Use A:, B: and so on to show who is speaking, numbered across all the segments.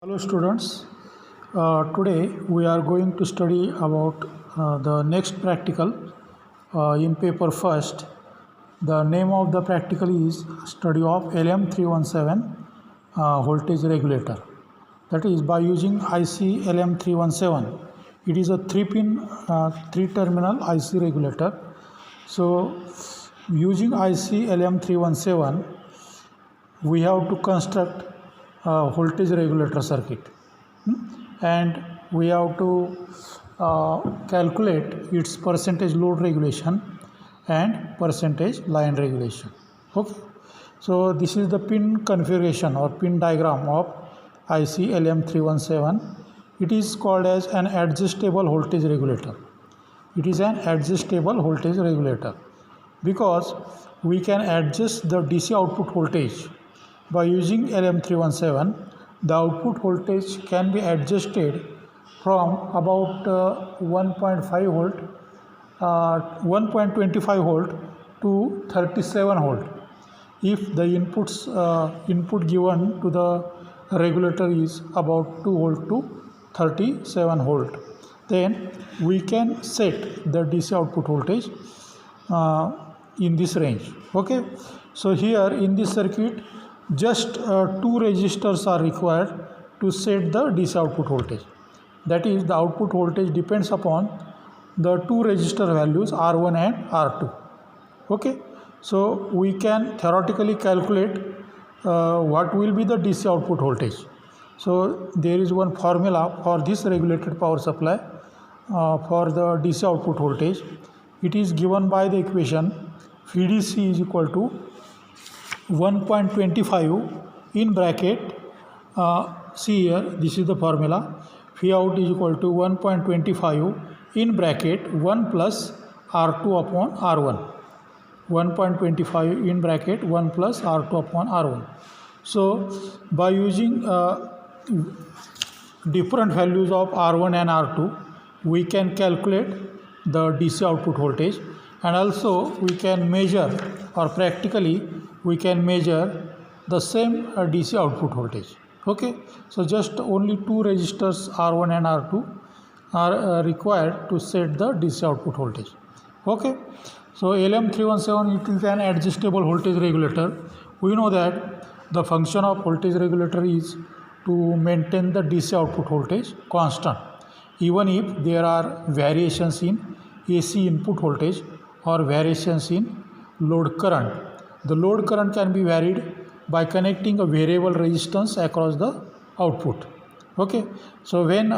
A: Hello students, today we are going to study about the next practical in paper first. The name of the practical is study of LM317 voltage regulator. That is by using IC LM317. It is a 3-pin 3-terminal IC regulator. So using IC LM317 we have to construct a voltage regulator circuit and we have to calculate its percentage load regulation and percentage line regulation. Okay, so this is the pin configuration or pin diagram of IC LM317. It is called as an adjustable voltage regulator. It is an adjustable voltage regulator because we can adjust the DC output voltage. By using LM317, the output voltage can be adjusted from about 1.5 volt, 1.25 volt to 37 volt. If the input given to the regulator is about 2 volt to 37 volt, then we can set the DC output voltage in this range. Okay, so here in this circuit, just 2 resistors are required to set the DC output voltage. That is, the output voltage depends upon the 2 resistor values R1 and R2. Okay, so we can theoretically calculate what will be the DC output voltage. So there is one formula for this regulated power supply for the DC output voltage. It is given by the equation VDC is equal to 1.25 in bracket, see here, this is the formula, V out is equal to 1.25 in bracket 1 plus R2 upon R1, 1.25 in bracket 1 plus R2 upon R1. So by using different values of R1 and R2, we can calculate the DC output voltage, and also we can measure, or practically we can measure the same DC output voltage. Okay, so just only 2 resistors R1 and R2 are required to set the DC output voltage. Okay, so LM317, it is an adjustable voltage regulator. We know that the function of voltage regulator is to maintain the DC output voltage constant, even if there are variations in AC input voltage or variations in load current. The load current can be varied by connecting a variable resistance across the output. Okay, so when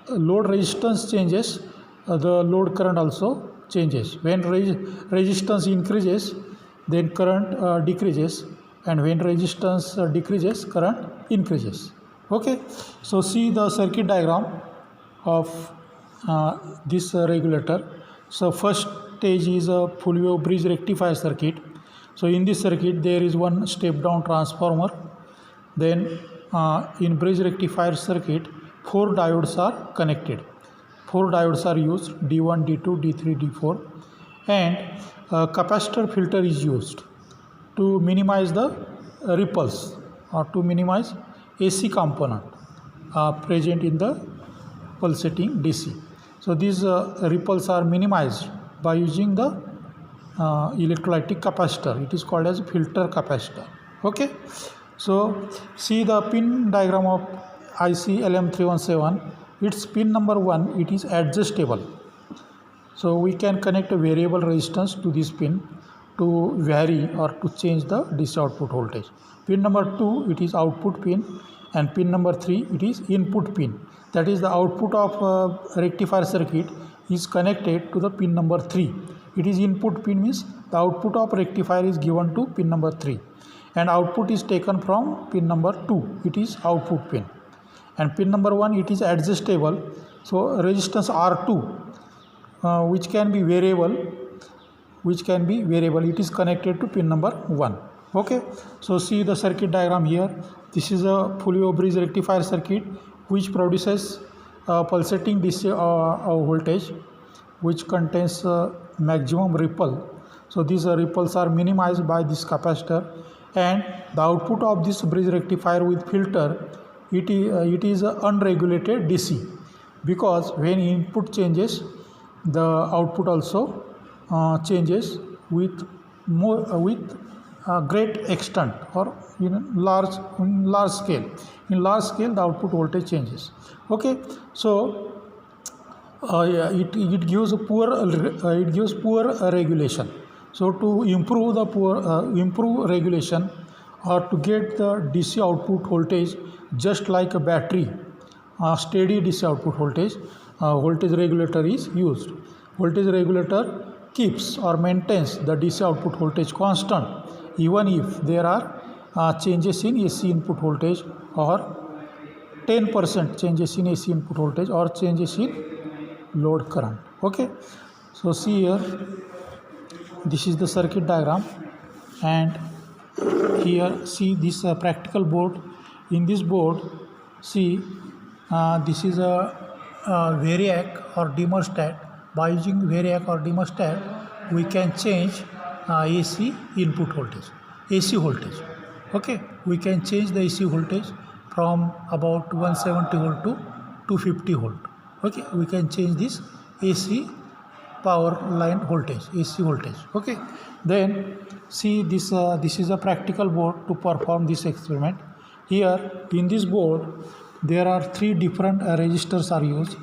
A: load resistance changes, the load current also changes. When resistance increases, then current decreases, and when resistance decreases, current increases. Okay, so see the circuit diagram of this regulator. So first stage is a full wave bridge rectifier circuit. So in this circuit there is one step down transformer. Then in bridge rectifier circuit 4 diodes are connected. 4 diodes are used, D1, D2, D3, D4, and a capacitor filter is used to minimize the ripples or to minimize AC component present in the pulsating DC. So these ripples are minimized by using the electrolytic capacitor. It is called as filter capacitor. Okay, so see the pin diagram of IC LM317. Its pin number 1, it is adjustable. So we can connect a variable resistance to this pin to vary or to change the DC output voltage. Pin number 2, it is output pin, and pin number 3, it is input pin. That is, the output of rectifier circuit is connected to the pin number 3. It is input pin, means the output of rectifier is given to pin number 3, and output is taken from pin number 2. It is output pin. And pin number 1, it is adjustable. So resistance R2, which can be variable, it is connected to pin number 1. Okay, so see the circuit diagram here. This is a full wave bridge rectifier circuit which produces pulsating DC voltage, which contains maximum ripple. So these ripples are minimized by this capacitor, and the output of this bridge rectifier with filter it is a unregulated DC, because when input changes, the output also changes with great extent, or large scale. In large scale, the output voltage changes. Okay, so it gives poor regulation. So to improve the improve regulation, or to get the DC output voltage just like a battery, steady DC output voltage, voltage regulator is used. Voltage regulator keeps or maintains the DC output voltage constant even if there are changes in AC input voltage, or 10% changes in AC input voltage, or changes in load current. Okay, so see here, this is the circuit diagram, and here see this practical board. In this board, see this is a variac or dimmerstat. By using variac or dimmerstat, we can change AC input voltage, AC voltage. Okay, we can change the AC voltage from about 170 volt to 250 volt. Okay, we can change this AC power line voltage, AC voltage. Okay, then see this this is a practical board to perform this experiment. Here in this board, there are three different resistors are used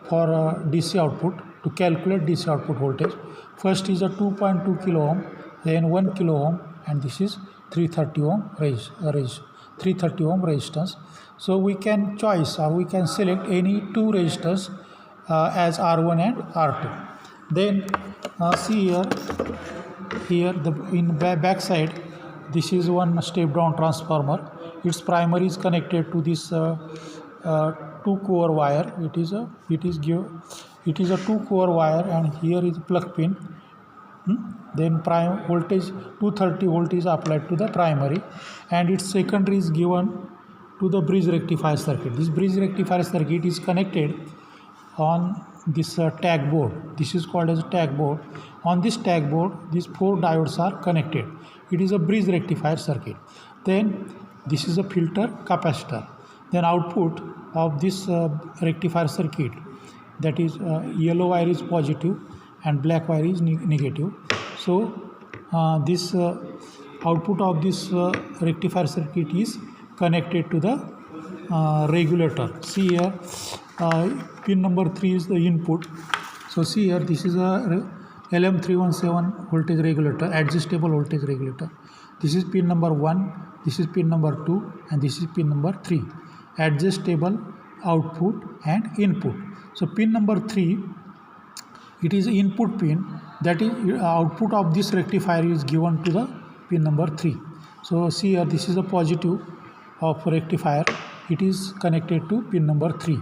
A: for DC output, to calculate DC output voltage. First is a 2.2 kilo ohm, then 1 kilo ohm, and this is 330 ohm 330 ohm resistance. So we can choose, or we can select any two resistors as R1 and R2. Then see here the in back side, this is one step down transformer. Its primary is connected to this 2-core wire. It is a 2-core wire, and here is plug pin. Then prime voltage 230 volt is applied to the primary, and its secondary is given to the bridge rectifier circuit. This bridge rectifier circuit is connected on this tag board. This is called as a tag board. On this tag board, these 4 diodes are connected. It is a bridge rectifier circuit. Then this is a filter capacitor. Then output of this rectifier circuit, that is yellow wire is positive and black wire is negative. So this output of this rectifier circuit is connected to the regulator. See here, pin number 3 is the input. So see here, this is a LM317 voltage regulator, adjustable voltage regulator. This is pin number 1, this is pin number 2, and this is pin number 3. Adjustable output and input. So pin number 3, it is input pin, that is output of this rectifier is given to the pin number 3. So see here, this is a positive of rectifier. It is connected to pin number 3.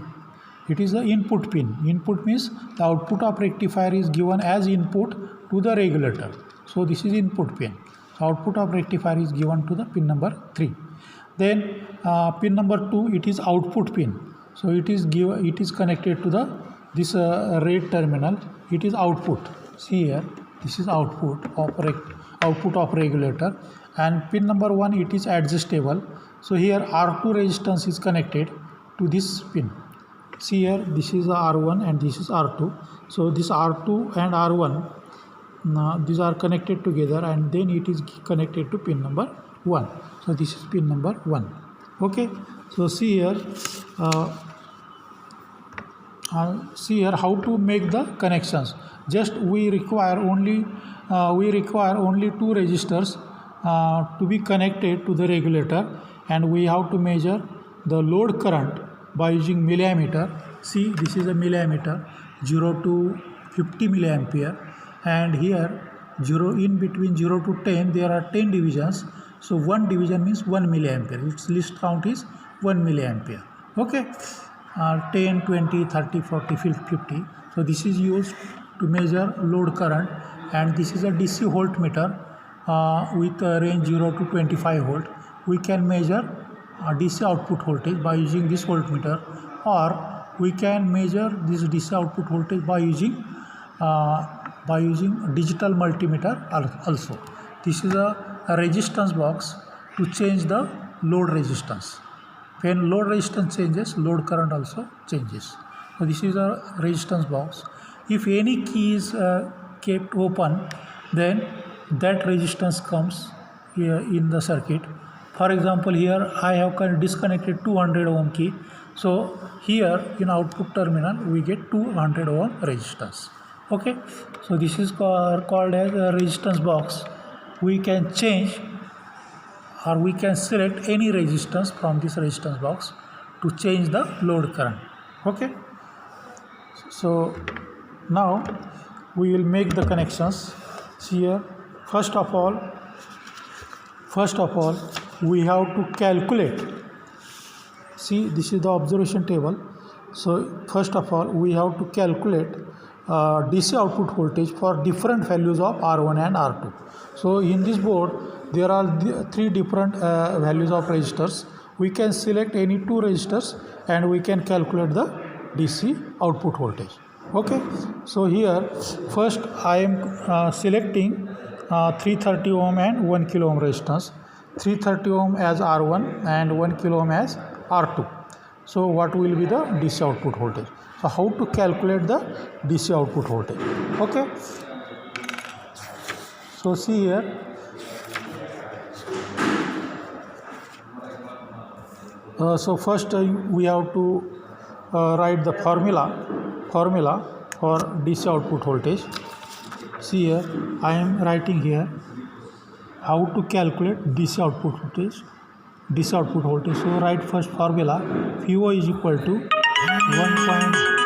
A: It is the input pin. Input means the output of rectifier is given as input to the regulator. So this is input pin. So output of rectifier is given to the pin number 3. Then pin number 2, it is output pin. So it is connected to the this red terminal. It is output. See here, this is output of regulator, and pin number 1, it is adjustable. So here R2 resistance is connected to this pin. See here, this is R1 and this is R2. So this R2 and R1, these are connected together, and then it is connected to pin number 1. So this is pin number 1. Okay, so see here how to make the connections. Just we require only 2 resistors to be connected to the regulator, and we have to measure the load current by using milliammeter. See, this is a milliammeter, 0 to 50 milliampere, and here 0 in between 0 to 10 there are 10 divisions. So one division means 1 milliampere. Its least count is 1 milliampere. Okay, 10, 20, 30, 40, 50. So this is used to measure load current, and this is a DC voltmeter with a range 0 to 25 volt. We can measure DC output voltage by using this voltmeter, or we can measure this DC output voltage by using digital multimeter also. This is a resistance box to change the load resistance. When load resistance changes, load current also changes. So this is a resistance box. If any key is kept open, then that resistance comes here in the circuit. For example, here I have disconnected 200 ohm key. So here in output terminal we get 200 ohm resistance. Okay, so this is called as a resistance box. We can change or we can select any resistance from this resistance box to change the load current. Okay, so now we will make the connections. Here first of all we have to calculate. See, this is the observation table. So first of all we have to calculate DC output voltage for different values of R1 and R2. So in this board there are three different values of resistors. We can select any two resistors and we can calculate the DC output voltage. Okay, so here first I am selecting 330 ohm and 1 kilo ohm resistance, 330 ohm as R1 and 1 kilo ohm as R2. So what will be the DC output voltage? So how to calculate the DC output voltage? Okay, so see here, so first we have to write the formula for DC output voltage. See here, I am writing here how to calculate DC output voltage. So write first formula, VO is equal to 1.